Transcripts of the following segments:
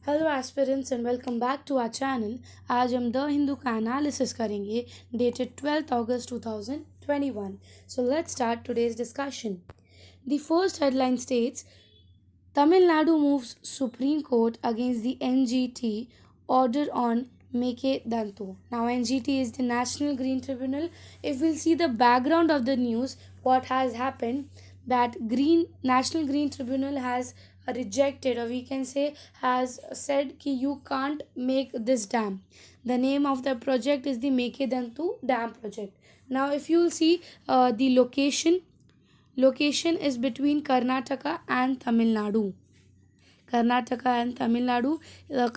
Hello aspirants and welcome back to our channel. आज हम the Hindu का एनालिसिस करेंगे डेटेड 12 अगस्त 2021। So let's start today's discussion. The first headline states Tamil Nadu moves Supreme Court against the NGT order on Dantu. Now, NGT is the National Green Tribunal. If we'll see the background of the news, what has happened, that National Green Tribunal has rejected, or we can say has said कि you can't make this dam. The name of the project is the Dantu Dam project. Now, if you will see the location is between Karnataka and Tamil Nadu. Karnataka and Tamil Nadu.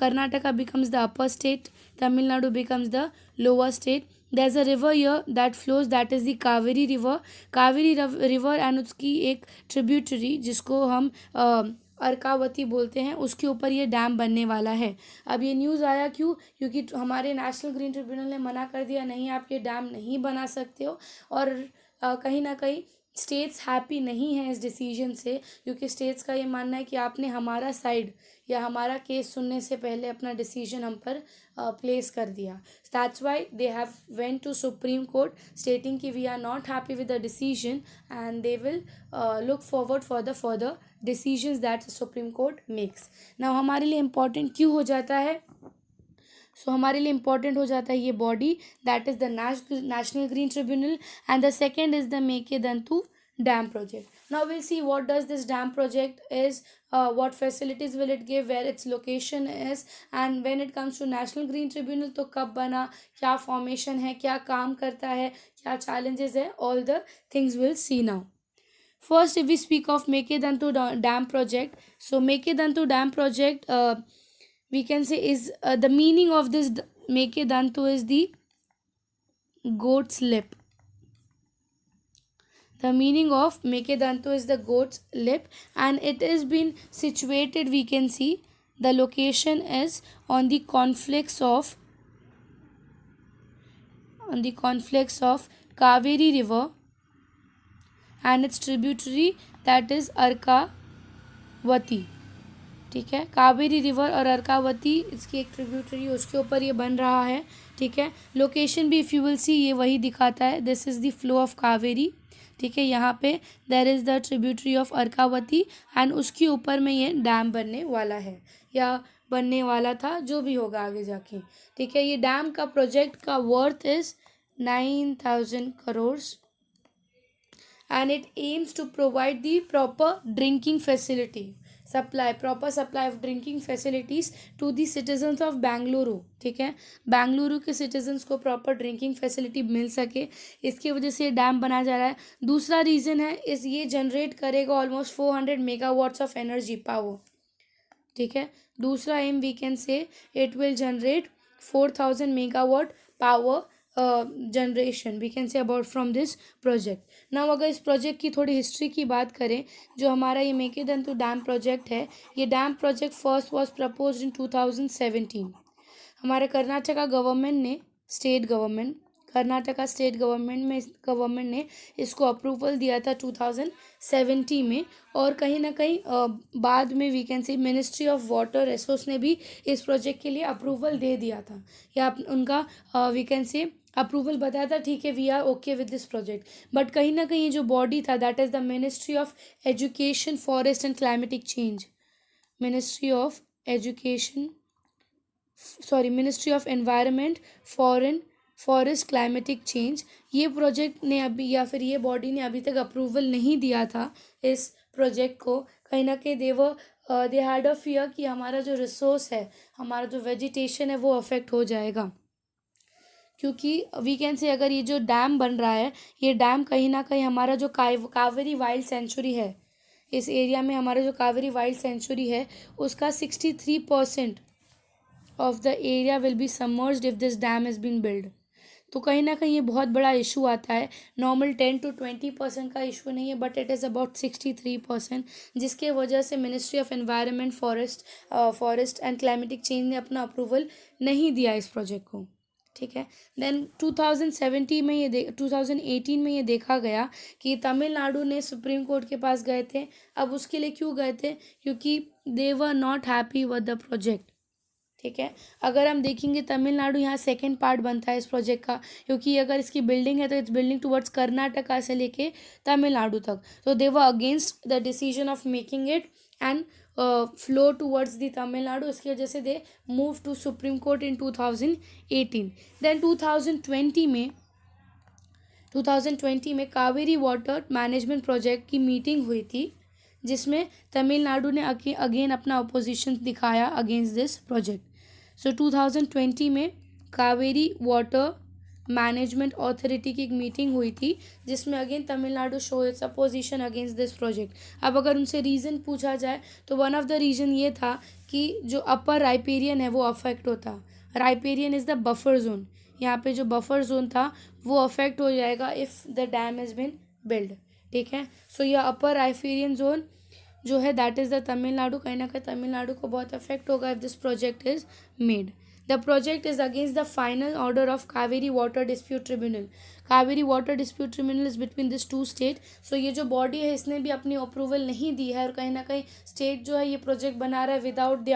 Karnataka becomes the upper state, Tamil Nadu becomes the lower state. There's a river here that flows, that is the Kaveri river. Kaveri river and उसकी एक tributary जिसको हम अर्कावती बोलते हैं, उसके ऊपर ये dam बनने वाला है। अब ये न्यूज़ आया क्यों? क्योंकि हमारे नेशनल ग्रीन ट्रिब्यूनल ने मना कर दिया, नहीं आप ये डैम नहीं बना सकते हो। और कहीं ना कहीं स्टेट्स हैप्पी नहीं हैं इस डिसीजन से, क्योंकि स्टेट्स का ये मानना है कि आपने हमारा साइड या हमारा केस सुनने से पहले अपना डिसीजन हम पर प्लेस कर दिया। That's why they have went to Supreme Court stating कि we are not happy with the decision and they will look forward for the further decisions that Supreme Court makes. Now हमारे लिए important क्यों हो जाता है? हमारे लिए important हो जाता है ये body, that is the national green tribunal, and the second is the Mekedatu dam project. Now we'll see what does this dam project is, what facilities will it give, where its location is, and when it comes to national green tribunal तो कब बना, क्या formation है, क्या काम करता है, क्या challenges है, all the things we'll see now. First, if we speak of Mekedantu Dam project, so Mekedantu Dam project, we can say is the meaning of this Mekedantu is the goat's lip. The meaning of Mekedantu is the goat's lip, and it has been situated, we can see the location is on the conflicts of Kaveri river and its tributary, that is Arkavati. ठीक है, Kaveri river और अर्कावती इसकी एक tributary, उसके ऊपर ये बन रहा है। ठीक है, लोकेशन भी इफ़ यू विल सी ये वही दिखाता है, this is the flow of Kaveri. ठीक है, यहाँ पे there is the tributary of Arkavathi and उसके ऊपर में ये डैम बनने वाला है या बनने वाला था, जो भी होगा आगे जाके। ठीक है, ये डैम का प्रोजेक्ट का worth is 9,000 crore and it aims to provide the proper drinking supply of drinking facilities to the citizens of Bengaluru. ठीक है, बेंगलुरु के सिटीजन्स को प्रॉपर ड्रिंकिंग फैसिलिटी मिल सके, इसकी वजह से डैम बनाया जा रहा है। दूसरा रीज़न है इस ये जनरेट करेगा almost 400 megawatts of energy power. ठीक है, दूसरा um we can say it will generate 4000 megawatt power generation, we can say about from this project. Now अगर इस प्रोजेक्ट की थोड़ी हिस्ट्री की बात करें, जो हमारा ये मेकेदातु डैम प्रोजेक्ट है, ये dam project first was proposed इन 2017। हमारे कर्नाटका स्टेट गवर्नमेंट ने इसको अप्रूवल दिया था 2017 में, और कहीं ना कहीं बाद में we can say ministry of water resource ने भी इस प्रोजेक्ट के लिए अप्रूवल दे दिया था, या उनका वी कैन से अप्रूवल बताया था, ठीक है we are okay with this project. But कहीं ना कहीं ये जो बॉडी था, that is the ministry of education forest and climatic change, ministry of environment forest climatic change, ये प्रोजेक्ट ने अभी या फिर ये बॉडी ने अभी तक अप्रूवल नहीं दिया था इस प्रोजेक्ट को। कहीं ना कहीं दे हैड अ फियर कि हमारा जो रिसोर्स है, हमारा जो वेजिटेशन है वो अफेक्ट हो जाएगा, क्योंकि वी कैन से अगर ये जो डैम बन रहा है, ये डैम कहीं ना कहीं हमारा जो कावेरी वाइल्ड सेंचुरी है, इस एरिया में हमारा जो कावेरी वाइल्ड सेंचुरी है, उसका 63% of the area will be submerged if this dam is been build. तो कहीं ना कहीं ये बहुत बड़ा इशू आता है। नॉर्मल 10 to 20% का इशू नहीं है, बट इट इज़ अबाउट 63%, जिसके वजह से ministry of environment forest and climatic change ने अपना अप्रूवल नहीं दिया इस प्रोजेक्ट को। ठीक है, देन 2018 में ये देखा गया कि तमिलनाडु ने सुप्रीम कोर्ट के पास गए थे। अब उसके लिए क्यों गए थे? क्योंकि they were not happy with the project. ठीक है। अगर हम देखेंगे तमिलनाडु यहाँ सेकंड पार्ट बनता है इस प्रोजेक्ट का, क्योंकि अगर इसकी बिल्डिंग है तो इट्स बिल्डिंग टुवर्ड्स कर्नाटका से लेके तमिलनाडु तक। तो they were against the decision of making it and flow towards the Tamil Nadu. इसकी वजह से they move to Supreme court in 2018। Then 2020 में कावेरी वाटर मैनेजमेंट प्रोजेक्ट की मीटिंग हुई थी, जिसमें तमिलनाडु ने अगेन अपना अपोजिशन दिखाया अगेंस्ट दिस प्रोजेक्ट। सो 2020 में कावेरी वाटर मैनेजमेंट अथॉरिटी की एक मीटिंग हुई थी, जिसमें again Tamil Nadu show it's opposition against this project. अब अगर उनसे रीज़न पूछा जाए तो वन ऑफ द रीज़न ये था कि जो अपर राइपेरियन है वो अफेक्ट होता। Riparian is the buffer zone. यहाँ पे जो बफर जोन था वो अफेक्ट हो जाएगा if the dam has been build. ठीक है। सो यह अपर राइपेरियन जोन जो है दैट इज़ द तमिलनाडु। कहीं ना कहीं तमिलनाडु को बहुत अफेक्ट होगा if this project is made. The project is against the final order of Kaveri water dispute tribunal. Kaveri water dispute tribunal is between this two state. So ये जो बॉडी है इसने भी अपनी अप्रूवल नहीं दी है, और कहीं ना कहीं स्टेट जो है ये प्रोजेक्ट बना रहा है विदाउट द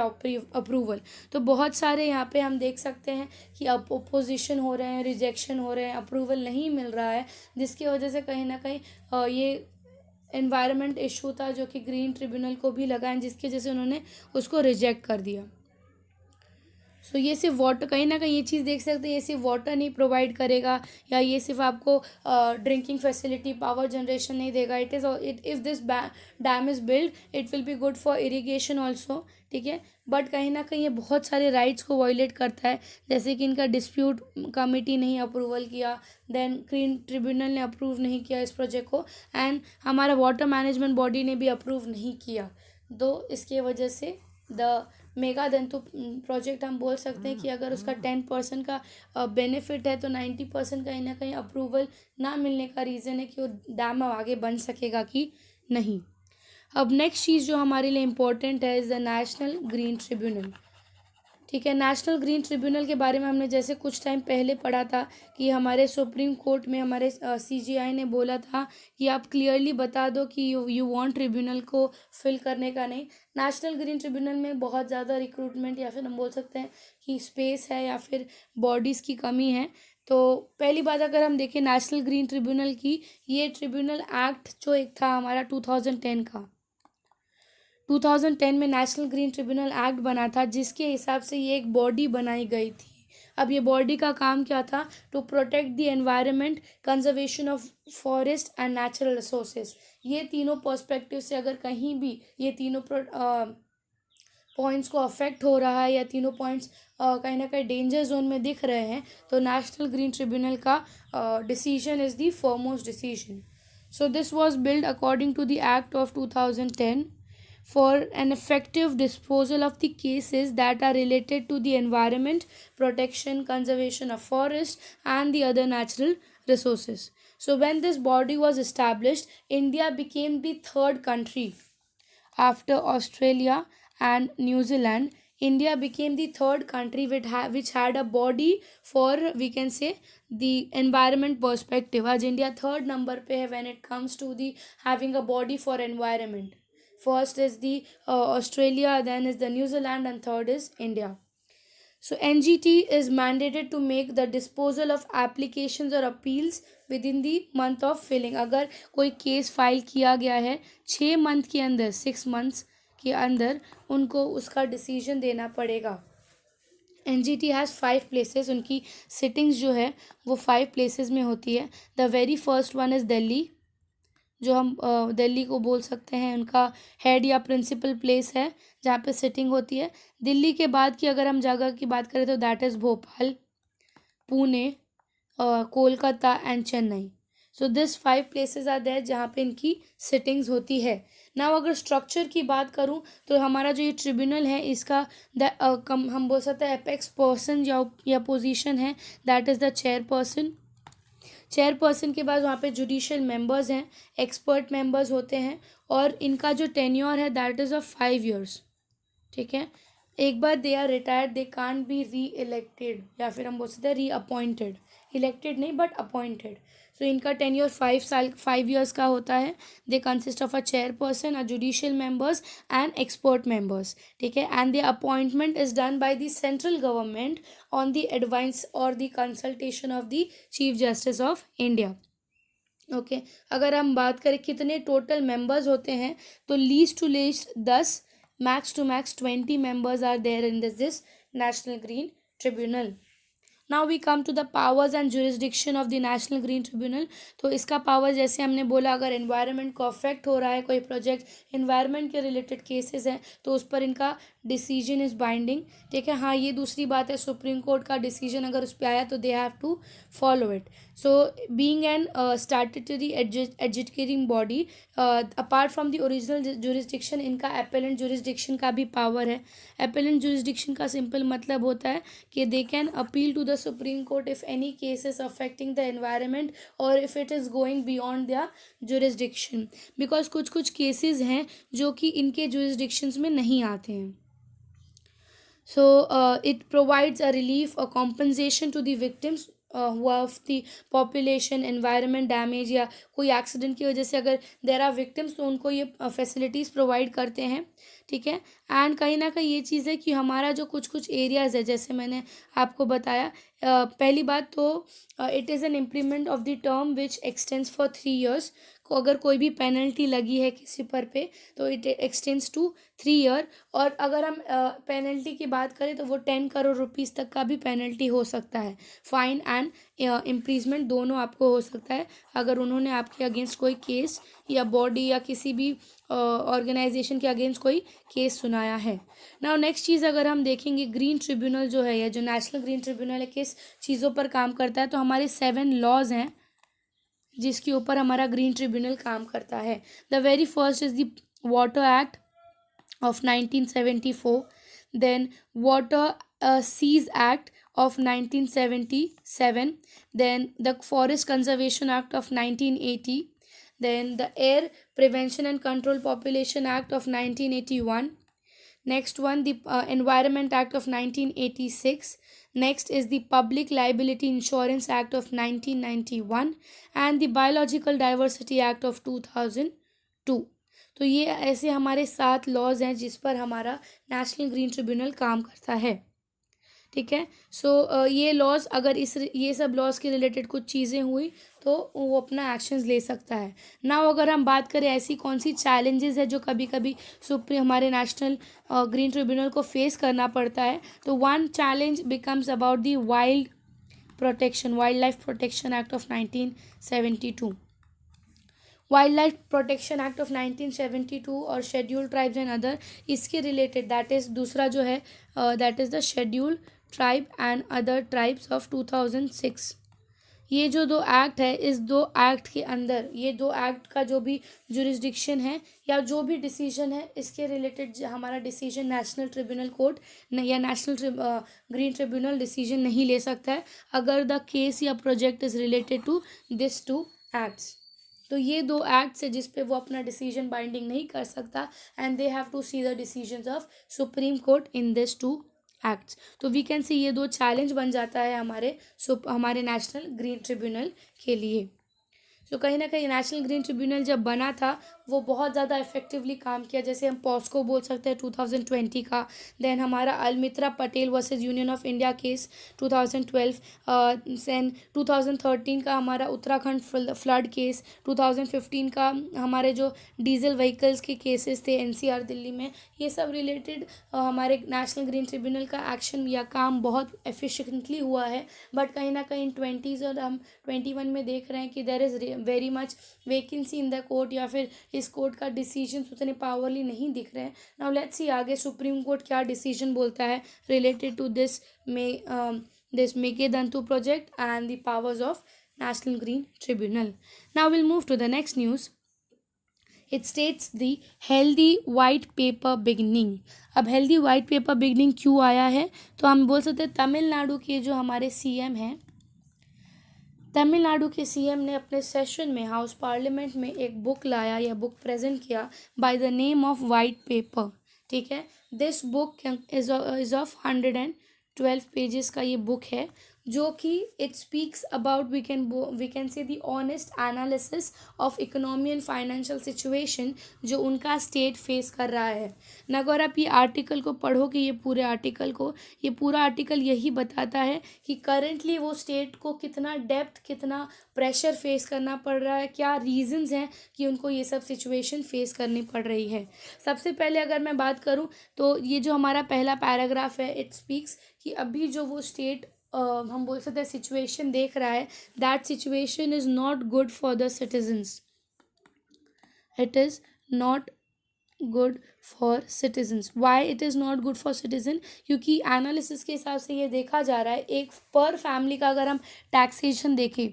अप्रूवल। तो बहुत सारे यहाँ पे हम देख सकते हैं कि अपोजिशन हो रहे हैं, रिजेक्शन हो रहे हैं, अप्रूवल नहीं मिल रहा है, जिसकी वजह से कहीं ना कहीं ये एनवायरनमेंट इशू था जो कि ग्रीन ट्रिब्यूनल को भी लगा, जिसकी वजह से उन्होंने उसको रिजेक्ट कर दिया। सो ये सिर्फ वाटर, कहीं ना कहीं ये चीज़ देख सकते हैं, ये सिर्फ वाटर नहीं प्रोवाइड करेगा या ये सिर्फ आपको ड्रिंकिंग फैसिलिटी, पावर जनरेशन नहीं देगा। It is if this dam is build it will be good for irrigation also. ठीक है। बट कहीं ना कहीं ये बहुत सारे राइट्स को वायलेट करता है, जैसे कि इनका डिस्प्यूट कमेटी नहीं अप्रूवल किया, देन ग्रीन ट्रिब्यूनल ने अप्रूव नहीं किया इस प्रोजेक्ट को, एंड हमारा वाटर मैनेजमेंट बॉडी ने भी अप्रूव नहीं किया। तो इसके वजह से द मेगादंतु प्रोजेक्ट हम बोल सकते हैं कि अगर उसका 10% का बेनिफिट है तो 90% कहीं ना कहीं अप्रूवल ना मिलने का रीज़न है कि वो डैम अब आगे बन सकेगा कि नहीं। अब नेक्स्ट चीज़ जो हमारे लिए इम्पोर्टेंट है is the national green tribunal. ठीक है। नेशनल ग्रीन ट्रिब्यूनल के बारे में हमने जैसे कुछ टाइम पहले पढ़ा था कि हमारे सुप्रीम कोर्ट में हमारे CGI ने बोला था कि आप क्लियरली बता दो कि यू वांट ट्रिब्यूनल को फिल करने का नहीं। नेशनल ग्रीन ट्रिब्यूनल में बहुत ज़्यादा रिक्रूटमेंट या फिर हम बोल सकते हैं कि स्पेस है या फिर बॉडीज़ की कमी है। तो पहली बात अगर हम देखें नेशनल ग्रीन ट्रिब्यूनल की, ये ट्रिब्यूनल एक्ट जो एक था हमारा 2010 का, 2010 में नेशनल ग्रीन ट्रिब्यूनल एक्ट बना था, जिसके हिसाब से ये एक बॉडी बनाई गई थी। अब ये बॉडी का काम क्या था? To protect the environment, conservation of forest and natural resources. ये तीनों पर्सपेक्टिव से अगर कहीं भी ये तीनों पॉइंट्स को अफेक्ट हो रहा है या तीनों पॉइंट्स कहीं ना कहीं डेंजर जोन में दिख रहे हैं, तो नेशनल ग्रीन ट्रिब्यूनल का decision is the foremost decision. So this was build according to the act of 2010 for an effective disposal of the cases that are related to the environment, protection, conservation of forest and the other natural resources. So when this body was established, India became the third country after Australia and New Zealand. India became the third country which had a body for, we can say, the environment perspective. आज India third number पे है when it comes to the having a body for environment. First is the Australia, then is the New Zealand, and third is India. So NGT is mandated to make the disposal of applications or appeals within the month of filing. अगर कोई case file किया गया है 6 month के अंदर, 6 months के अंदर उनको उसका डिसीजन देना पड़ेगा। NGT हैज़ 5 प्लेसेस, उनकी सिटिंग्स जो है वो 5 प्लेसेस में होती है। The very first one is Delhi, जो हम दिल्ली को बोल सकते हैं उनका हेड या प्रिंसिपल प्लेस है जहाँ पे सिटिंग होती है। दिल्ली के बाद की अगर हम जगह की बात करें तो that is Bhopal, Pune, Kolkata and Chennai. So this 5 places are there जहाँ पे इनकी सिटिंग्स होती है। ना अगर स्ट्रक्चर की बात करूँ तो हमारा जो ये ट्रिब्यूनल है इसका हम बोल सकते हैं एपेक्स पर्सन या पोजीशन है, that is the chairperson. Chairperson के बाद वहाँ पे जुडिशियल मेंबर्स हैं, एक्सपर्ट मेंबर्स होते हैं, और इनका जो टेन्योर है दैट इज़ ऑफ 5 years। ठीक है। एक बार they are retired they can't be reelected, या फिर हम बोल सकते हैं री अपॉइंटेड, इलेक्टेड नहीं बट अपॉइंटेड। सो इनका टेन्योर 5 years का होता है. They consist of a chairperson, a judicial members and expert members. ठीक है. And the appointment is done by the central government on the advice और the consultation of the chief justice of India. Okay. अगर हम बात करें कितने total members होते हैं, तो least to least 10, max to max 20 members are there in this national green tribunal. Now we come to the powers and jurisdiction of the national green tribunal. तो इसका पावर, जैसे हमने बोला, अगर एनवायरनमेंट को अफेक्ट हो रहा है, कोई प्रोजेक्ट एनवायरनमेंट के रिलेटेड केसेस हैं, तो उस पर इनका डिसीजन इज बाइंडिंग. ठीक है. हाँ, ये दूसरी बात है, सुप्रीम कोर्ट का डिसीजन अगर उस पर आया तो they have to follow it. So being an statutory adjudicating body, apart from the original jurisdiction, इनका अपेलेंट जुरिस्डिक्शन का भी पावर है. अपेलेंट जुरिस्डिक्शन का सिंपल मतलब होता है कि they can appeal to the Supreme Court if any case is affecting the environment और if it is going beyond the jurisdiction. Because कुछ कुछ केसेस हैं जो कि इनके जुरिस्डिक्शंस में नहीं आते हैं. So it provides a relief or compensation to the victims who of the population environment damage, या कोई एक्सीडेंट की वजह से अगर देर आर विक्टिम्स, तो उनको ये फैसिलिटीज़ प्रोवाइड करते हैं. ठीक है. एंड कहीं ना कहीं ये चीज़ है कि हमारा जो कुछ कुछ एरियाज़ है, जैसे मैंने आपको बताया, पहली बात तो it is an implement of the term which x tends for 3 years. को अगर कोई भी पेनल्टी लगी है किसी पर पे, तो इट एक्सटेंड्स टू 3 year. और अगर हम पेनल्टी की बात करें तो वो 10 करोड़ रुपीज़ तक का भी पेनल्टी हो सकता है. फाइन एंड इम्प्रीजमेंट दोनों आपको हो सकता है अगर उन्होंने आपके अगेंस्ट कोई केस या बॉडी या किसी भी ऑर्गेनाइजेशन के अगेंस्ट कोई केस सुनाया है. नाउ नेक्स्ट चीज़ अगर हम देखेंगे, ग्रीन ट्रिब्यूनल जो है, या जो नेशनल ग्रीन ट्रिब्यूनल है, किस चीज़ों पर काम करता है, तो हमारे 7 लॉज हैं जिसके ऊपर हमारा ग्रीन ट्रिब्यूनल काम करता है. The very first is the water act of 1974, then Water Seas Act of 1977, then the Forest Conservation Act of 1980, then the Air Prevention and Control Population Act of 1981. Next one, the Environment Act of 1986. Next is the Public Liability Insurance Act of 1991 and the Biological Diversity Act of 2002. तो ये ऐसे हमारे 7 laws हैं जिस पर हमारा national green tribunal काम करता है. ठीक है. सो ये लॉज, अगर ये सब लॉज के रिलेटेड कुछ चीज़ें हुई तो वो अपना एक्शंस ले सकता है. नाउ अगर हम बात करें ऐसी कौन सी चैलेंजेस है जो कभी कभी हमारे नेशनल ग्रीन ट्रिब्यूनल को फेस करना पड़ता है, तो one challenge becomes about the wild life protection act of 1972. Wild life protection act of 1972 और शेड्यूल्ड ट्राइब्स एंड अदर, इसके रिलेटेड, दैट इज़ दूसरा जो है, that is the scheduled tribe and other tribes of 2006. ये जो 2 act है, इस 2 act के अंदर, ये 2 एक्ट का जो भी जुरिस्डिक्शन है या जो भी डिसीजन है, इसके रिलेटेड हमारा डिसीजन नेशनल ट्रिब्यूनल कोर्ट या नेशनल ग्रीन ट्रिब्यूनल डिसीजन नहीं ले सकता है अगर द केस या project is related to this 2 acts. तो ये 2 एक्ट्स है जिस पे वो अपना डिसीजन बाइंडिंग नहीं कर सकता and they have to see the decisions of supreme court in this 2 acts. तो वी कैन सी ये 2 चैलेंज बन जाता है हमारे नेशनल ग्रीन ट्रिब्यूनल के लिए. तो कहीं ना कहीं नेशनल ग्रीन ट्रिब्यूनल जब बना था वो बहुत ज़्यादा इफेक्टिवली काम किया. जैसे हम पॉस्को बोल सकते हैं 2020 का, देन हमारा Almitra Patel versus Union of India case 2012, then 2013 का हमारा उत्तराखंड फ्लड केस, 2015 का हमारे जो डीजल व्हीकल्स के केसेस थे एनसीआर दिल्ली में, ये सब रिलेटेड हमारे नेशनल ग्रीन ट्रिब्यूनल का एक्शन या काम बहुत एफिशिएंटली हुआ है. बट कहीं ना कहीं 20s और हम 21 में देख रहे हैं कि there is very much vacancy in the court, या फिर इस कोर्ट का डिसीजन उतने पावरली नहीं दिख रहे हैं. नाउ लेट्स सी आगे सुप्रीम कोर्ट क्या डिसीजन बोलता है related to this Mekedatu project and the powers of national green tribunal. Now will move to the next news. It states the healthy white paper beginning. अब healthy white paper beginning क्यों आया है, तो हम बोल सकते हैं तमिलनाडु के जो हमारे सीएम हैं, तमिलनाडु के सीएम ने अपने सेशन में हाउस पार्लियामेंट में एक बुक लाया या बुक प्रेजेंट किया by the name of white paper. ठीक है. This book is of 112 pages का ये बुक है. जो कि it speaks about we can say the honest analysis of economy and financial situation जो उनका स्टेट फेस कर रहा है ना। अगर आप ये आर्टिकल को पढ़ोगे, ये पूरा आर्टिकल यही बताता है कि करेंटली वो स्टेट को कितना डेप्थ, कितना प्रेशर फेस करना पड़ रहा है, क्या रीजंस हैं कि उनको ये सब सिचुएशन फेस करनी पड़ रही है। सबसे पहले अगर मैं बात करूँ तो ये जो हमारा पहला पैराग्राफ है, इट स्पीक्स कि अभी जो वो स्टेट हम बोल सकते हैं सिचुएशन देख रहा है, that situation is not good for the citizens. It is not good for citizens. Why it is not good for citizen? क्योंकि एनालिसिस के हिसाब से ये देखा जा रहा है, एक पर फैमिली का अगर हम टैक्सेशन देखें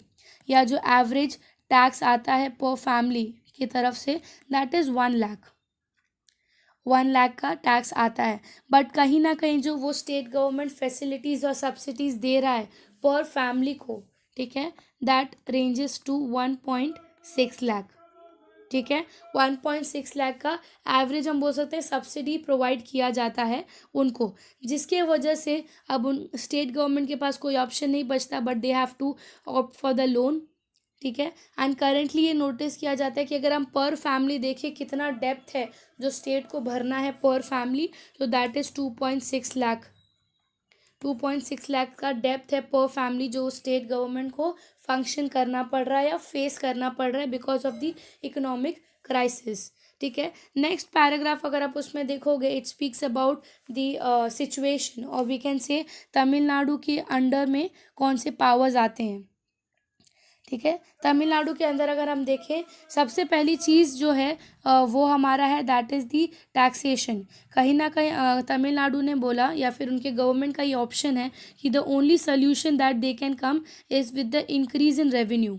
या जो एवरेज टैक्स आता है पर फैमिली की तरफ से, दैट इज़ 1 लाख। 1 लाख का टैक्स आता है। बट कहीं ना कहीं जो वो स्टेट गवर्नमेंट फैसिलिटीज़ और सब्सिडीज़ दे रहा है पर फैमिली को, ठीक है, दैट रेंजेस टू 1.6 लाख। ठीक है, 1.6 लाख का एवरेज हम बोल सकते हैं सब्सिडी प्रोवाइड किया जाता है उनको, जिसके वजह से अब उन स्टेट गवर्नमेंट के पास कोई ऑप्शन नहीं बचता, but they have to opt for the loan. ठीक है, एंड करेंटली ये नोटिस किया जाता है कि अगर हम पर फैमिली देखें कितना डेप्थ है जो स्टेट को भरना है पर फैमिली, तो दैट इज़ 2.6 लाख। 2.6 लाख का डेप्थ है पर फैमिली जो स्टेट गवर्नमेंट को फंक्शन करना पड़ रहा है या फेस करना पड़ रहा है because of the economic crisis. ठीक है, नेक्स्ट पैराग्राफ अगर आप उसमें देखोगे, it speaks about the situation और वी कैन से तमिलनाडु के अंडर में कौन से पावर्स आते हैं। ठीक है, तमिलनाडु के अंदर अगर हम देखें, सबसे पहली चीज़ जो है वो हमारा है दैट इज़ दी टैक्सेशन। कहीं ना कहीं तमिलनाडु ने बोला या फिर उनके गवर्नमेंट का ये ऑप्शन है कि the only solution that they can come is with the increase in revenue.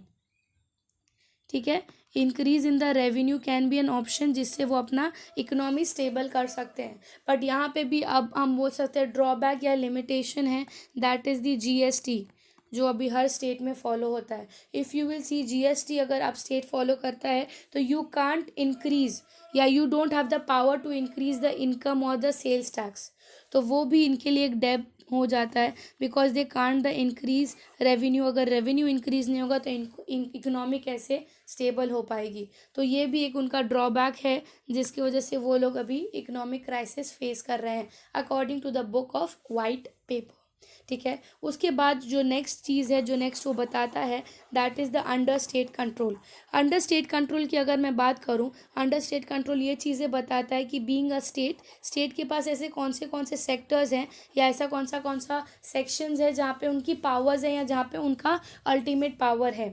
ठीक है, increase in the revenue can be an option जिससे वो अपना इकोनॉमी स्टेबल कर सकते हैं। बट यहाँ पे भी अब हम बोल सकते हैं ड्रॉबैक या लिमिटेशन है, दैट इज़ दी जीएसटी जो अभी हर स्टेट में फॉलो होता है। If you will see GST अगर आप स्टेट फॉलो करता है तो यू कांट इंक्रीज या you don't have the power to increase the income और द सेल्स टैक्स, तो वो भी इनके लिए एक डेब हो जाता है because they can't the increase revenue. अगर रेवेन्यू इंक्रीज नहीं होगा तो इकोनॉमी कैसे स्टेबल हो पाएगी। तो ये भी एक उनका ड्रॉबैक है जिसकी वजह से वो लोग अभी इकोनॉमिक क्राइसिस फेस कर रहे हैं according to the book of white paper. ठीक है, उसके बाद जो नेक्स्ट चीज़ है, जो नेक्स्ट वो बताता है that is the under state control. Under state control की अगर मैं बात करूं, अंडर स्टेट कंट्रोल ये चीज़ें बताता है कि बीइंग अ स्टेट के पास ऐसे कौन से सेक्टर्स हैं या ऐसा कौन सा सेक्शंस है जहाँ पे उनकी पावर्स हैं या जहाँ पे उनका अल्टीमेट पावर है।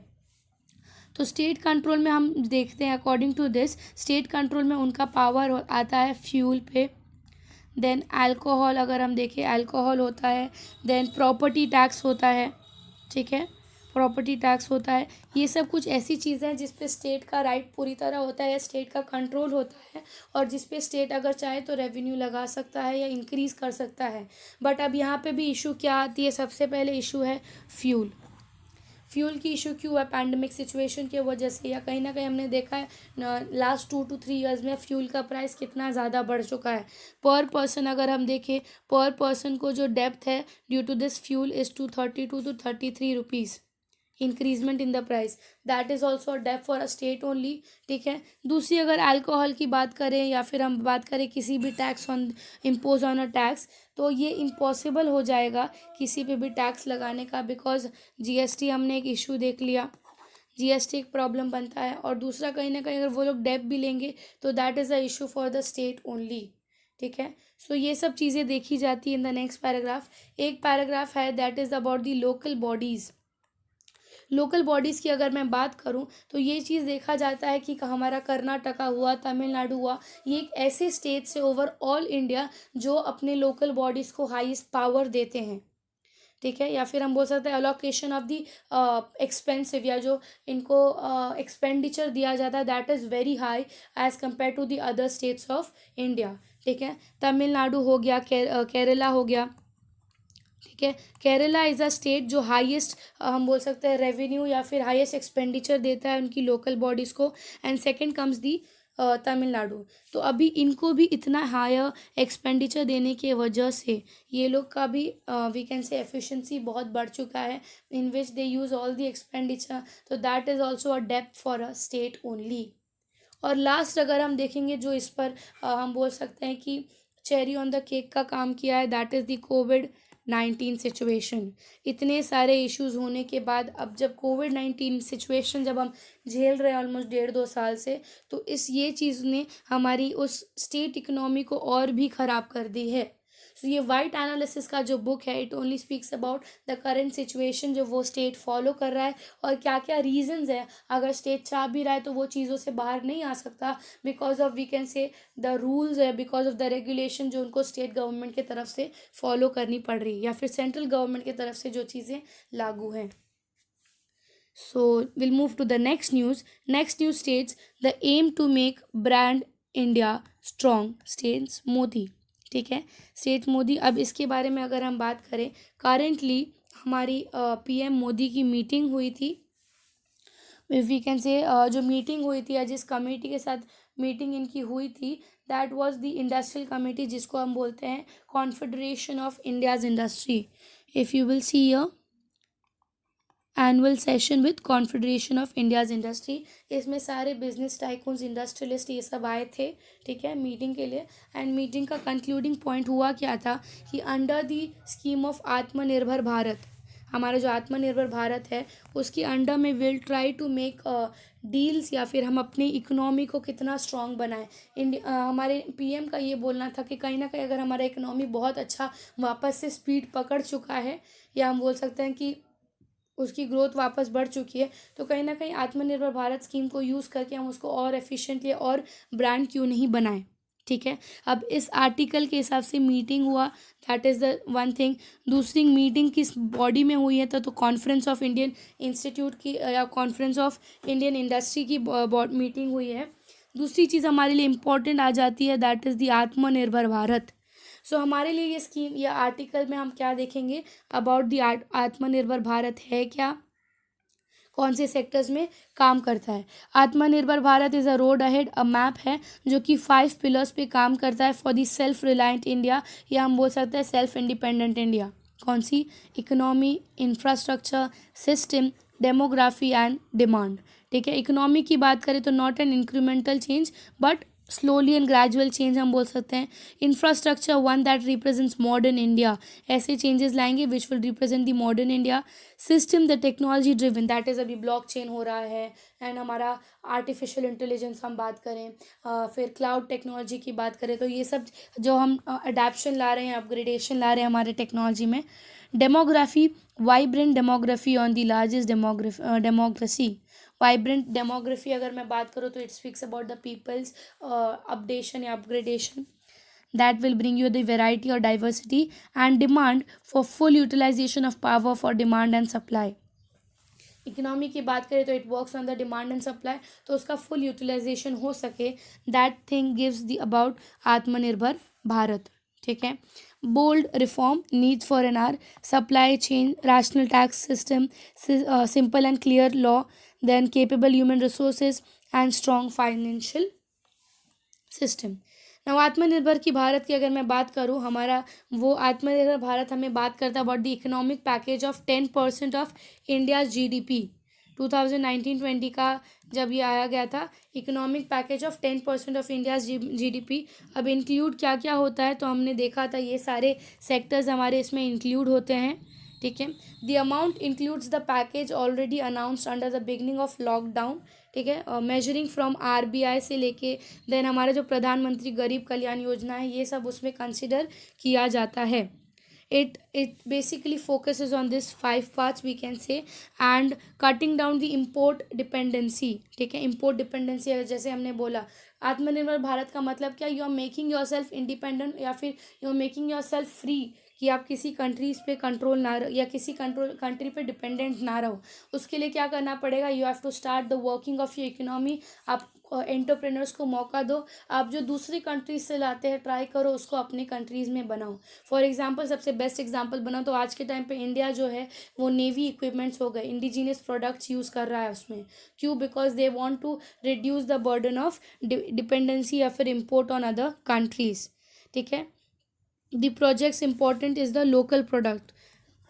तो स्टेट कंट्रोल में हम देखते हैं according to this, state control में उनका पावर आता है फ्यूल पे, देन अल्कोहल अगर हम देखें अल्कोहल होता है, देन प्रॉपर्टी टैक्स होता है। ठीक है, प्रॉपर्टी टैक्स होता है। ये सब कुछ ऐसी चीज़ें हैं जिस पे स्टेट का राइट पूरी तरह होता है या स्टेट का कंट्रोल होता है और जिस पे स्टेट अगर चाहे तो रेवेन्यू लगा सकता है या इंक्रीज़ कर सकता है। बट अब यहाँ पे भी इशू क्या आती है, सबसे पहले इशू है फ्यूल। फ्यूल की इशू क्यों है? पैंडमिक सिचुएशन की वजह से, या कहीं ना कहीं हमने देखा है लास्ट 2 to 3 ईयर्स में फ्यूल का प्राइस कितना ज़्यादा बढ़ चुका है। पर पर्सन अगर हम देखें, पर पर्सन को जो डेप्थ है due to this fuel is to 32 to 33 rupees increment in the price, that is also debt for a state only. ठीक है, दूसरी अगर अल्कोहल की बात करें या फिर हम बात करें किसी भी tax on impose on a tax, तो ये इम्पॉसिबल हो जाएगा किसी पे भी टैक्स लगाने का बिकॉज जीएसटी हमने एक इशू देख लिया, जीएसटी एक प्रॉब्लम बनता है। और दूसरा कहीं ना कहीं अगर वो लोग डेप भी लेंगे तो that is a issue for the state only. ठीक है, सो ये सब चीज़ें देखी जाती है इन द नेक्स्ट पैराग्राफ। एक पैराग्राफ है that is about the local bodies. Local bodies की अगर मैं बात करूं तो ये चीज़ देखा जाता है कि हमारा कर्नाटका हुआ, तमिलनाडु हुआ, ये एक ऐसे स्टेट से ओवर ऑल इंडिया जो अपने लोकल बॉडीज़ को हाईएस्ट पावर देते हैं। ठीक है, या फिर हम बोल सकते हैं अलोकेशन ऑफ दी एक्सपेंसिव या जो इनको एक्सपेंडिचर दिया जाता है that is very high as compare to the other states of India. ठीक है, तमिलनाडु हो गया, केरला हो गया। ठीक है, केरला इज़ अ स्टेट जो हाईएस्ट हम बोल सकते हैं रेवेन्यू या फिर हाईएस्ट एक्सपेंडिचर देता है उनकी लोकल बॉडीज़ को। And second comes the Tamil Nadu. तो अभी इनको भी इतना हायर एक्सपेंडिचर देने की वजह से ये लोग का भी वी कैन से एफिशिएंसी बहुत बढ़ चुका है, इन विच दे यूज़ ऑल द एक्सपेंडिचर, तो that is also a depth for a state only. और लास्ट अगर हम देखेंगे जो इस पर हम बोल सकते हैं कि चेरी ऑन द केक का काम किया है, that is the covid situation. इतने सारे इश्यूज होने के बाद अब जब कोविड-19 सिचुएशन जब हम झेल रहे हैं ऑलमोस्ट 1.5-2 साल से, तो इस ये चीज़ ने हमारी उस स्टेट इकोनॉमी को और भी ख़राब कर दी है। तो ये वाइट एनालिसिस का जो बुक है, it only speaks about the current situation जो वो स्टेट फॉलो कर रहा है और क्या क्या रीजंस है। अगर स्टेट चाह भी रहा है तो वो चीज़ों से बाहर नहीं आ सकता, because of we can say the rules है, बिकॉज ऑफ द रेगुलेशन जो उनको स्टेट गवर्नमेंट की तरफ से फॉलो करनी पड़ रही है या फिर सेंट्रल गवर्नमेंट की तरफ से जो चीज़ें लागू हैं। So we'll move to the next news. Next news states the aim to make brand India strong, states Modi. ठीक है, स्टेट मोदी। अब इसके बारे में अगर हम बात करें, करेंटली हमारी पीएम मोदी की मीटिंग हुई थी, वी कैन से जो मीटिंग हुई थी या जिस कमेटी के साथ मीटिंग इनकी हुई थी, that was the industrial committee, जिसको हम बोलते हैं confederation of India's industry. If you will C annual session with confederation of India's industry, इसमें सारे बिजनेस टाइकून्स, इंडस्ट्रियलिस्ट ये सब आए थे, ठीक है, मीटिंग के लिए। एंड मीटिंग का कंक्लूडिंग पॉइंट हुआ क्या था कि under the scheme of Atmanirbhar Bharat, हमारा जो आत्मनिर्भर भारत है उसके अंडर में will try to make deals, या फिर हम अपनी इकोनॉमी को कितना स्ट्रॉन्ग बनाएं। हमारे पीएम का ये बोलना था कि कहीं ना कहीं अगर हमारा इकोनॉमी बहुत अच्छा वापस से स्पीड पकड़ चुका है, या हम बोल सकते हैं कि उसकी ग्रोथ वापस बढ़ चुकी है, तो कहीं ना कहीं आत्मनिर्भर भारत स्कीम को यूज़ करके हम उसको और एफिशिएंटली और ब्रांड क्यों नहीं बनाएं। ठीक है, अब इस आर्टिकल के हिसाब से मीटिंग हुआ, that is the one thing. दूसरी मीटिंग किस बॉडी में हुई है तो कॉन्फ्रेंस ऑफ इंडियन इंस्टीट्यूट की या कॉन्फ्रेंस ऑफ इंडियन इंडस्ट्री की मीटिंग हुई है। दूसरी चीज़ हमारे लिए इम्पोर्टेंट आ जाती है, दैट इज़ द आत्मनिर्भर भारत। सो हमारे लिए ये स्कीम या आर्टिकल में हम क्या देखेंगे अबाउट द आत्मनिर्भर भारत है क्या, कौन से सेक्टर्स में काम करता है। Atmanirbhar Bharat is a road ahead, a map है जो कि 5 पिलर्स पे काम करता है for the self reliant India, या हम बोल सकते हैं सेल्फ इंडिपेंडेंट इंडिया। कौन सी? Economy, infrastructure, system, demography and demand. ठीक है, इकोनॉमी की बात करें तो not an incremental change but slowly and gradual change हम बोल सकते हैं। Infrastructure one that represents modern India, ऐसे चेंजेस लाएंगे which will represent the modern India. System the technology driven, that is अभी ब्लॉकचेन हो रहा है, एंड हमारा आर्टिफिशियल इंटेलिजेंस हम बात करें, फिर क्लाउड टेक्नोलॉजी की बात करें, तो ये सब जो हम अडेप्शन ला रहे हैं, अपग्रेडेशन ला रहे हैं हमारे टेक्नोलॉजी में। Demography, vibrant demography on the largest democracy. Vibrant demography अगर मैं बात करूँ तो it speaks about the people's updation या upgradation that will bring you the variety or diversity, and demand for full utilization of power for demand and supply। Economy की बात करें तो it works on the demand and supply, तो उसका full utilization हो सके, that thing gives the about Atmanirbhar Bharat. ठीक है, bold reform, need for an R, supply chain, rational tax system, simple and clear law, then capable human resources and strong financial system. नव आत्मनिर्भर की भारत की अगर मैं बात करूँ, हमारा वो आत्मनिर्भर भारत हमें बात करता है about the economic package of 10% of India's GDP. 2019-20 का जब ये आया गया था, economic package of 10% of India's GDP. अब इंक्लूड क्या क्या होता है तो हमने देखा था ये सारे सेक्टर्स हमारे इसमें इंक्लूड होते हैं। ठीक है, the amount includes the package already announced under the beginning of lockdown. ठीक है, मेजरिंग फ्रॉम आरबीआई से लेके देन हमारा जो प्रधानमंत्री गरीब कल्याण योजना है, ये सब उसमें कंसिडर किया जाता है। it basically focuses on this 5 parts we can say, and cutting down the import dependency। ठीक है, import dependency जैसे हमने बोला, आत्मनिर्भर भारत का मतलब क्या, you are making yourself independent या फिर you are making yourself free, कि आप किसी कंट्रीज पे कंट्रोल ना रहो या किसी कंट्री पे डिपेंडेंट ना रहो। उसके लिए क्या करना पड़ेगा, you have to start the working of your economy. आप एंटरप्रेन्योर्स को मौका दो। आप जो दूसरी कंट्रीज से लाते हैं ट्राई करो उसको अपनी कंट्रीज़ में बनाओ। फॉर एग्जांपल सबसे बेस्ट एग्जांपल बनाओ तो आज के टाइम पे इंडिया जो है वो नेवी इक्विपमेंट्स हो गए, इंडिजीनियस प्रोडक्ट्स यूज़ कर रहा है उसमें। क्यों? Because they want to reduce the burden of dependency या फिर इम्पोर्ट ऑन अदर कंट्रीज। ठीक है। The projects important is the local product.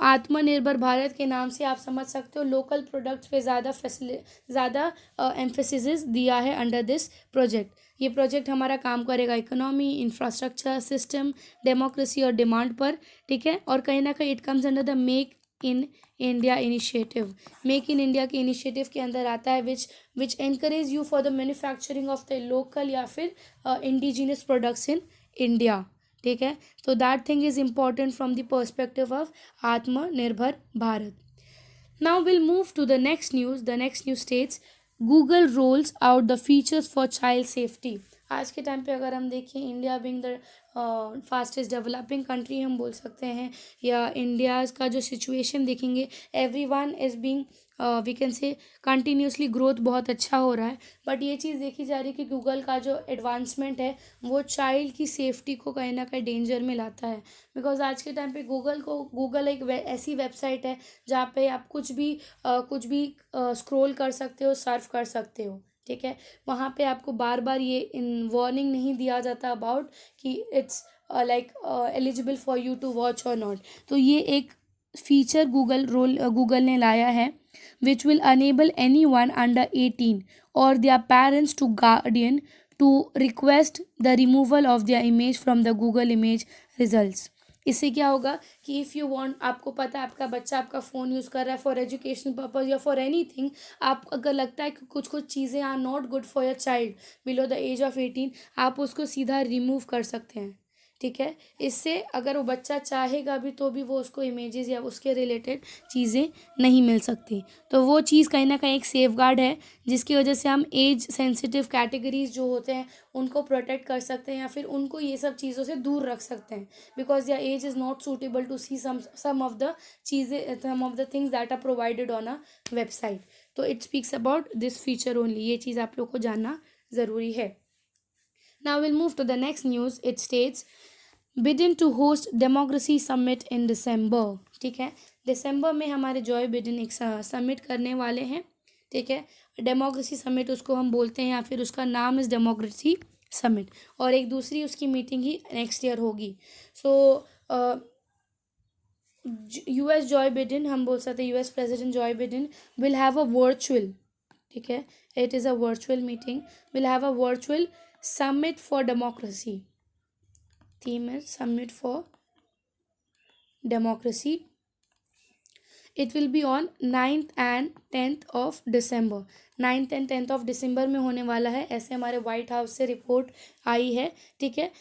Atmanirbhar Bharat के नाम से आप समझ सकते हो लोकल प्रोडक्ट्स पे ज़्यादा एम्फेसिस दिया है अंडर दिस प्रोजेक्ट। ये प्रोजेक्ट हमारा काम करेगा इकोनॉमी, इंफ्रास्ट्रक्चर, सिस्टम, डेमोक्रेसी और डिमांड पर। ठीक है। और कहीं ना कहीं it comes under the Make in India initiative. Make in India के इनिशिएटिव के अंदर आता है which encourage you for the manufacturing of the local या फिर इंडिजिनियस प्रोडक्ट्स इन इंडिया। ठीक है। तो that thing is important from the perspective of Atmanirbhar Bharat. Now we'll move to the next news. The next news states Google rolls out the features for child safety. आज के time पे अगर हम देखें India being the fastest developing country हम बोल सकते हैं, या इंडिया का जो सिचुएशन देखेंगे every one is being we can say continuously growth बहुत अच्छा हो रहा है। बट ये चीज़ देखी जा रही है कि गूगल का जो एडवांसमेंट है वो चाइल्ड की सेफ्टी को कहीं ना कहीं डेंजर में लाता है। बिकॉज आज के टाइम पे गूगल एक ऐसी वेबसाइट है जहाँ पे आप कुछ भी स्क्रॉल कर सकते हो, सर्फ कर सकते हो। ठीक है। वहाँ पे आपको बार बार ये इन वार्निंग नहीं दिया जाता अबाउट कि it's like eligible for you to watch और नॉट। तो ये एक फीचर गूगल ने लाया है which will enable anyone under 18 or their parents to guardian to request the removal of their image from the Google image results। इससे क्या होगा कि इफ़ यू वांट, आपको पता है आपका बच्चा आपका फ़ोन यूज़ कर रहा है फॉर एजुकेशन पर्पज़ या फॉर एनीथिंग, आप अगर लगता है कि कुछ कुछ चीज़ें are not good for your child below the age of 18, आप उसको सीधा रिमूव कर सकते हैं। ठीक है। इससे अगर वो बच्चा चाहेगा भी तो भी वो उसको इमेजेस या उसके रिलेटेड चीज़ें नहीं मिल सकती। तो वो चीज़ कहीं ना कहीं एक सेफ गार्ड है जिसकी वजह से हम एज सेंसिटिव कैटेगरीज जो होते हैं उनको प्रोटेक्ट कर सकते हैं या फिर उनको ये सब चीज़ों से दूर रख सकते हैं। Because your age is not suitable to see some of the things that are provided on a website. तो it speaks about this feature only. ये चीज़ आप लोग को जानना ज़रूरी है। Now will move to the next news. It states Biden to host democracy summit in December. ठीक है। दिसंबर में हमारे जॉय बिडेन एक समिट करने वाले हैं। ठीक है। डेमोक्रेसी समिट उसको हम बोलते हैं या फिर उसका नाम इज़ डेमोक्रेसी समिट। और एक दूसरी उसकी मीटिंग ही नेक्स्ट ईयर होगी। सो यूएस जॉय बिडेन, हम बोल सकते हैं US president Joy Biden will have a virtual, ठीक है, it is a virtual meeting, will have a virtual summit for democracy. Theme is summit for democracy. It will be on 9th and 10th of December। 9th and 10th of December में होने वाला है, ऐसे हमारे white house से report आई है। ठीक है।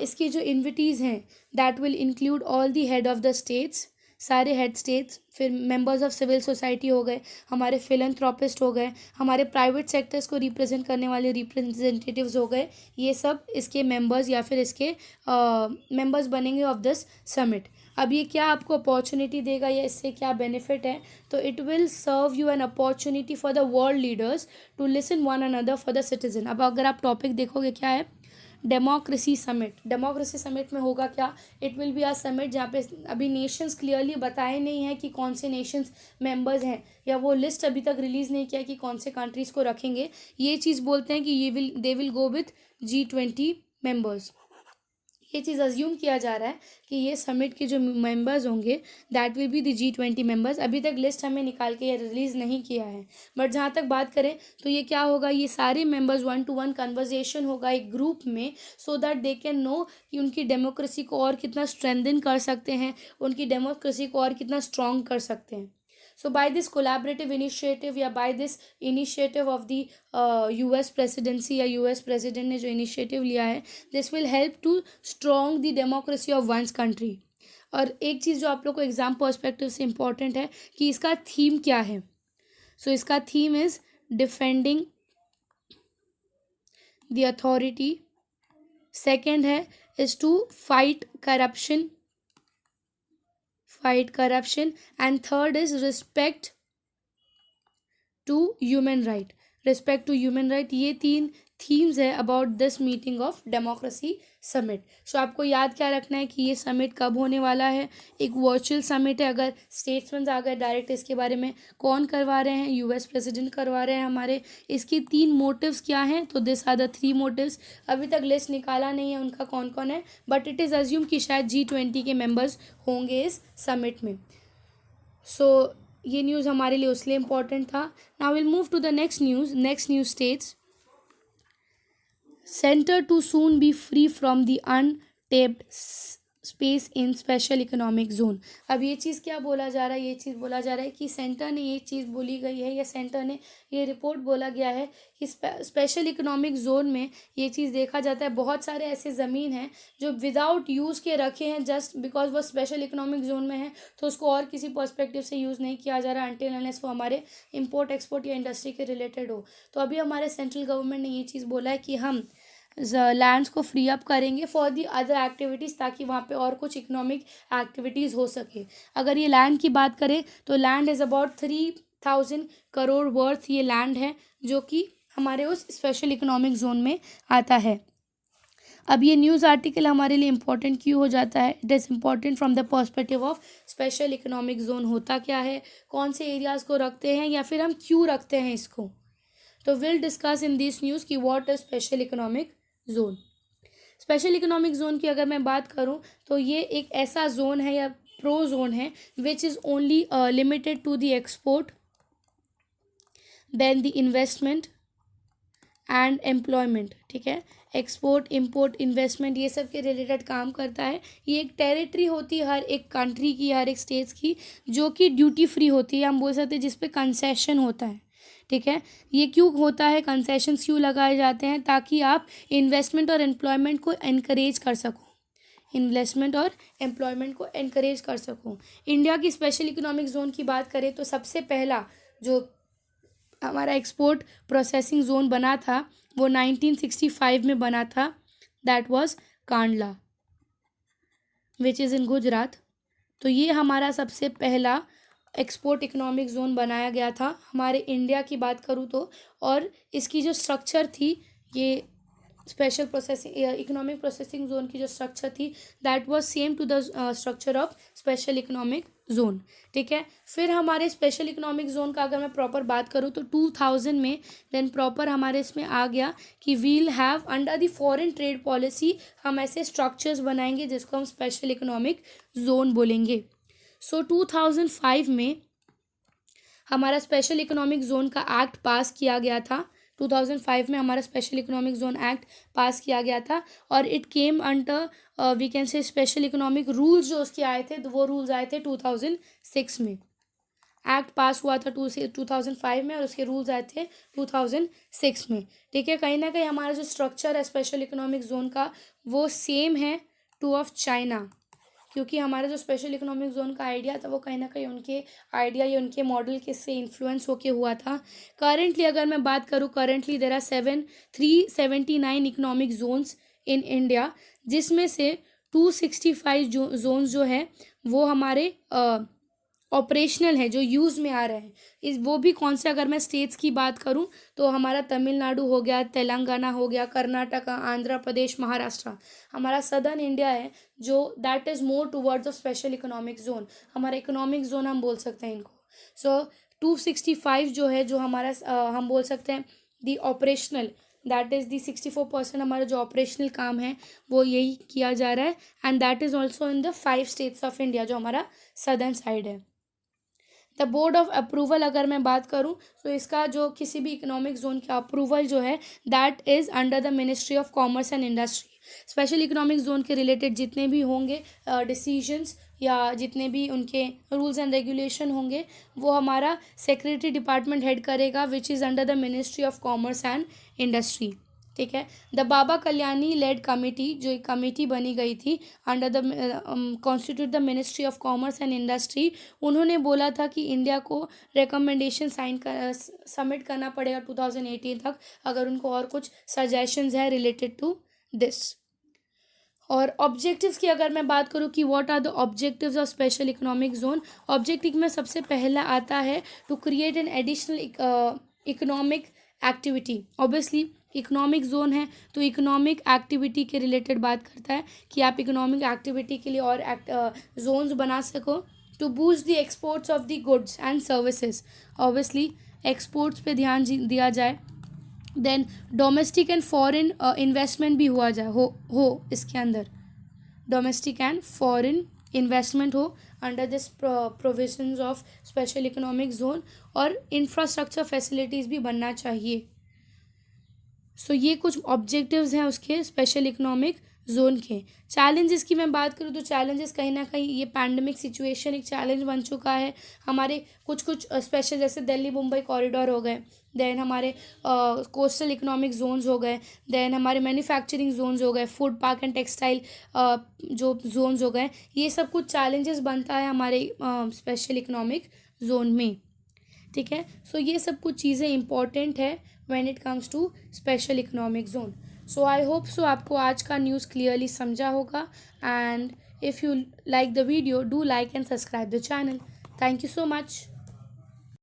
इसकी जो इन्विटीज़ हैं that will include all the head of the states, सारे हेड स्टेट्स, फिर मेंबर्स ऑफ सिविल सोसाइटी हो गए, हमारे फिलैंथ्रोपिस्ट हो गए, हमारे प्राइवेट सेक्टर्स को रिप्रेजेंट करने वाले रिप्रेजेंटेटिव्स हो गए। ये सब इसके मेंबर्स या फिर इसके मेंबर्स बनेंगे ऑफ दिस समिट। अब ये क्या आपको अपॉर्चुनिटी देगा या इससे क्या बेनिफिट है? तो it will serve you an opportunity for the world leaders to listen one another for the citizen. अब अगर आप टॉपिक देखोगे क्या है, डेमोक्रेसी समिट। डेमोक्रेसी समिट में होगा क्या, it will be a summit जहाँ पे अभी नेशंस क्लियरली बताए नहीं है कि कौन से नेशंस मेंबर्स हैं, या वो लिस्ट अभी तक रिलीज़ नहीं किया कि कौन से कंट्रीज़ को रखेंगे। ये चीज़ बोलते हैं कि they will go with G20 members. ये चीज़ अज्यूम किया जा रहा है कि ये समिट के जो मेंबर्स होंगे that will be the G20 members. अभी तक लिस्ट हमें निकाल के ये रिलीज़ नहीं किया है, बट जहाँ तक बात करें तो ये क्या होगा, ये सारे मेंबर्स 1-to-1 कन्वर्जेशन होगा एक ग्रुप में, so that they can know कि उनकी डेमोक्रेसी को और कितना स्ट्रेंथन कर सकते हैं, उनकी डेमोक्रेसी को और कितना स्ट्रॉन्ग कर सकते हैं। So by this collaborative initiative या by this initiative of the US presidency या US president ने जो initiative लिया है, this will help to strong the democracy of one's country। और एक चीज़ जो आप लोग को एग्जाम पर्सपेक्टिव से इम्पॉर्टेंट है कि इसका थीम क्या है। सो इसका theme is defending the authority, second है is to fight corruption, and third is respect to human right. ये तीन थीम्स है about this meeting of democracy summit. So आपको याद क्या रखना है कि ये समिट कब होने वाला है। एक वर्चुअल समिट है। अगर स्टेट्समैन आ गए डायरेक्ट इसके बारे में, कौन करवा रहे हैं, यूएस प्रेसिडेंट करवा रहे हैं हमारे। इसकी 3 मोटिव्स क्या हैं, तो दिस आर द 3 मोटिव्स। अभी तक लिस्ट निकाला नहीं है उनका कौन कौन है, बट इट इज़ अज्यूम कि शायद G20 के मेंबर्स होंगे इस समिट में। सो ये न्यूज़ हमारे लिए उसलिए इम्पॉर्टेंट था। Now will move to the next news. Next news states center to soon be free from the untapped space in special economic zone. अब ये चीज़ क्या बोला जा रहा है, ये चीज़ बोला जा रहा है कि सेंटर ने ये चीज़ बोली गई है, या सेंटर ने ये रिपोर्ट बोला गया है कि स्पेशल इकोनॉमिक जोन में ये चीज़ देखा जाता है बहुत सारे ऐसे ज़मीन हैं जो विदाउट यूज़ के रखे हैं जस्ट बिकॉज वो स्पेशल इकोनॉमिक जोन में है, तो उसको और किसी पर्सपेक्टिव से यूज़ नहीं किया जा रहा अनटिल अनलेस वो हमारे इम्पोर्ट एक्सपोर्ट या इंडस्ट्री के रिलेटेड हो। तो अभी हमारे सेंट्रल गवर्नमेंट ने ये चीज़ बोला है कि हम लैंड्स को फ्री अप करेंगे फॉर दी अदर एक्टिविटीज़, ताकि वहाँ पे और कुछ इकोनॉमिक एक्टिविटीज़ हो सके। अगर ये लैंड की बात करें तो land is about 3000 crore worth ये लैंड है जो कि हमारे उस स्पेशल इकोनॉमिक जोन में आता है। अब ये न्यूज़ आर्टिकल हमारे लिए इम्पॉर्टेंट क्यों हो जाता है? It is important from the perspective of special economic zone होता क्या है, कौन से एरियाज़ को रखते हैं, या फिर हम क्यों रखते हैं इसको। तो will discuss in this news कि what is special economic zone. Special economic zone की अगर मैं बात करूं तो ये एक ऐसा जोन है या प्रो जोन है which is only limited to the export, then the investment and employment. ठीक है, एक्सपोर्ट, इम्पोर्ट, इन्वेस्टमेंट ये सब के रिलेटेड काम करता है। ये एक टेरिटरी होती है हर एक कंट्री की, हर एक स्टेट्स की, जो कि ड्यूटी फ्री होती है, हम बोल सकते हैं जिस पे कंसेशन होता है। ठीक है, ये क्यों होता है, कंसेशंस क्यों लगाए जाते हैं, ताकि आप इन्वेस्टमेंट और एम्प्लॉयमेंट को एनकरेज कर सको, इन्वेस्टमेंट और एम्प्लॉयमेंट को एनकरेज कर सको। इंडिया की स्पेशल इकोनॉमिक जोन की बात करें तो सबसे पहला जो हमारा एक्सपोर्ट प्रोसेसिंग जोन बना था वो 1965 में बना था, that was Kandla which is in Gujarat. तो ये हमारा सबसे पहला एक्सपोर्ट इकोनॉमिक जोन बनाया गया था हमारे इंडिया की बात करूँ तो। और इसकी जो स्ट्रक्चर थी, ये special processing economic processing zone की जो स्ट्रक्चर थी that was same to the structure of special economic zone. ठीक है, फिर हमारे स्पेशल इकोनॉमिक जोन का अगर मैं प्रॉपर बात करूँ तो 2000 में देन प्रॉपर हमारे इसमें आ गया कि we'll have under the foreign trade policy हम ऐसे स्ट्रक्चर्स बनाएंगे जिसको हम स्पेशल इकोनॉमिक जोन बोलेंगे। सो 2005 में हमारा स्पेशल इकोनॉमिक जोन का एक्ट पास किया गया था। 2005 में हमारा special economic zone act pass किया गया था और it came under we can say special economic rules जो उसके आए थे, वो रूल्स आए थे 2006 में। एक्ट पास हुआ था 2005 में और उसके रूल्स आए थे 2006 में। ठीक है, कहीं ना कहीं हमारा जो स्ट्रक्चर है स्पेशल इकोनॉमिक जोन का वो सेम है टू ऑफ चाइना, क्योंकि हमारा जो स्पेशल इकोनॉमिक जोन का आइडिया था वो कहीं ना कहीं उनके आइडिया या उनके मॉडल के से इन्फ्लुएंस होके हुआ था। करंटली अगर मैं बात करूँ, currently there are 379 economic zones in India, जिसमें से 265 जोन्स जो है वो हमारे ऑपरेशनल है, जो यूज़ में आ रहे हैं। इस वो भी कौन से, अगर मैं स्टेट्स की बात करूं तो हमारा तमिलनाडु हो गया, तेलंगाना हो गया, कर्नाटका, आंध्र प्रदेश, महाराष्ट्र। हमारा सदर्न इंडिया है जो that is more towards the special economic zone, हमारा इकोनॉमिक जोन हम बोल सकते हैं इनको। सो 265 जो है, जो हमारा हम बोल सकते हैं दी ऑपरेशनल, दैट इज़ दी 64% हमारा जो ऑपरेशनल काम है वो यही किया जा रहा है, and that is also in the 5 states of India जो हमारा सदर्न साइड है। द बोर्ड ऑफ अप्रूवल अगर मैं बात करूं तो इसका जो किसी भी इकोनॉमिक जोन का अप्रूवल जो है that is under the ministry of commerce and industry. Special economic zone के रिलेटेड जितने भी होंगे डिसीजंस या जितने भी उनके रूल्स एंड रेगुलेशन होंगे वो हमारा सेक्रेटरी डिपार्टमेंट हेड करेगा which is under the ministry of commerce and industry. ठीक है, the Baba Kalyani led committee, जो एक कमेटी बनी गई थी under the constitute the ministry of commerce and industry, उन्होंने बोला था कि इंडिया को रिकमेंडेशन सबमिट करना पड़ेगा 2018 तक अगर उनको और कुछ सजेशंस है रिलेटेड टू दिस। और ऑब्जेक्टिव्स की अगर मैं बात करूँ कि what are the objectives of special economic zone, objective में सबसे पहला आता है to create an additional economic activity. Obviously economic zone है तो इकोनॉमिक एक्टिविटी के रिलेटेड बात करता है कि आप इकोनॉमिक एक्टिविटी के लिए और जोन्स बना सको to boost the exports of the goods and services, obviously exports पे ध्यान दिया जाए। Then domestic and foreign investment भी हुआ जाए हो इसके अंदर, डोमेस्टिक एंड फॉरेन इन्वेस्टमेंट हो under this provisions of special economic zone, और इंफ्रास्ट्रक्चर फैसिलिटीज़ भी बनना चाहिए। सो ये कुछ ऑब्जेक्टिव्स हैं उसके स्पेशल इकोनॉमिक जोन के। चैलेंजेस की मैं बात करूँ तो चैलेंजेस कहीं ना कहीं ये पैंडमिक सिचुएशन एक चैलेंज बन चुका है हमारे कुछ स्पेशल, जैसे दिल्ली मुंबई कॉरिडोर हो गए, देन हमारे कोस्टल इकोनॉमिक जोन्स हो गए, देन हमारे मैन्युफैक्चरिंग जोन्स हो गए, फूड पार्क एंड टेक्सटाइल जो जोन्स हो गए, ये सब कुछ चैलेंजेस बनता है हमारे स्पेशल इकोनॉमिक जोन में। ठीक है, सो ये सब कुछ चीज़ें इंपॉर्टेंट है when it comes to special economic zone. So I hope so आपको आज का न्यूज़ क्लियरली समझा होगा, and if you like the video do like and subscribe the channel. Thank you so much.